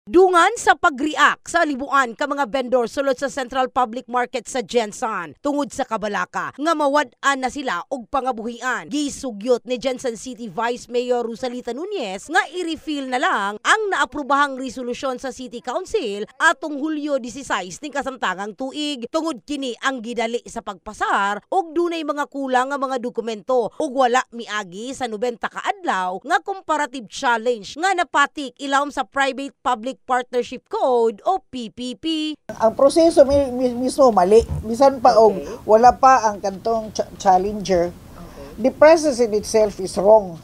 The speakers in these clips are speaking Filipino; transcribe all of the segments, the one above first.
Dungan sa pag-react sa libuan ka mga vendor sulod sa Central Public Market sa Jensen tungod sa kabalaka nga mawad-an na sila og pangabuhian. Gisugyot ni Jensen City Vice Mayor Rosalita Nunez nga i-refill na lang ang naaprobahang resolusyon sa City Council atong Hulyo 16 ning kasamtangang tuig. Tungod kini ang gidali sa pagpasar og dunay mga kulang nga mga dokumento ug wala miagi sa 90 ka adlaw nga comparative challenge nga napatik ilawom sa Private-Public Partnership Code o PPP. Ang proseso mismo mali. Bisan pa og wala pa ang kantong challenger. The process in itself is wrong.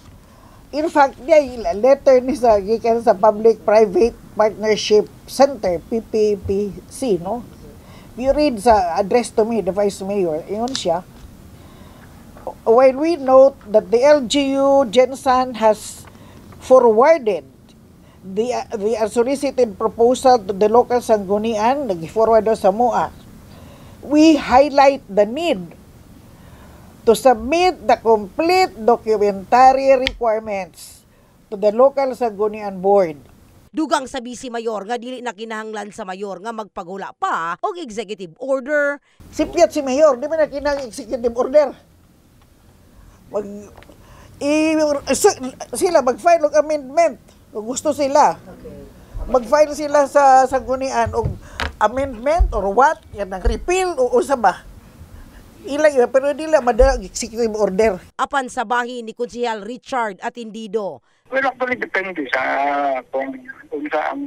In fact, letter ni sa gikan sa Public-Private Partnership Center, PPPC, no? You read sa address to me, the Vice Mayor, ingon siya, while we note that the LGU Jensen has forwarded the unsolicited proposal to the local sanggunian, nag-forward sa MOA, we highlight the need to submit the complete documentary requirements to the local sanggunian board. Dugang sa Vice Mayor nga dili na kinahanglan sa mayor nga magpagula pa og executive order. Sipyat si Mayor, di ba na kinahang executive order? Sila mag-file og amendment. Kung gusto sila, mag-file sila sa sanggunian og amendment or what, yan ang repeal o usa ba? Ilang yun, pero di lang madala executive order. Apan sa bahin ni Konsehal Richard Atindido. Well, actually, depende sa kung saan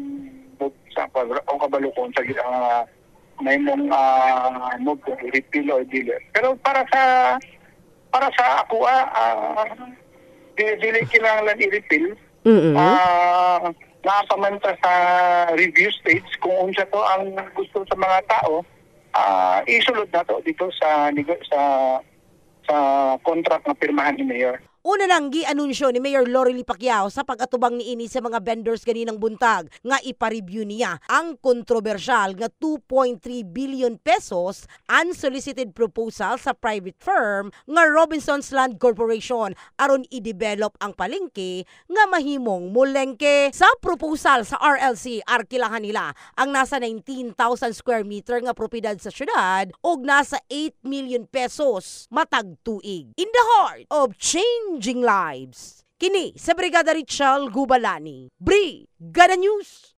sa o kabalo kung sa may mong move kung repeal o dealer. Pero para sa ako, dili kinahanglan i-repeal. Nakapamanta sa review stage kung unsa to ang gusto sa mga tao, isulod na to dito sa contract na pirmahan ni Mayor. Una nang gi-anunsyo ni Mayor Lorely Pacquiao sa pag-atubang niini sa mga vendors ganinang buntag nga ipa-review niya ang kontrobersyal nga 2.3 billion pesos unsolicited proposal sa private firm nga Robinsons Land Corporation aron i-develop ang palengke nga mahimong mulengke. Sa proposal sa RLC, arkilahan nila ang nasa 19,000 square meter nga propiedad sa syudad og nasa 8 million pesos matag tuig. In the heart of changing lives. Kini sa Brigada Richelle Gubalani. Brigada News.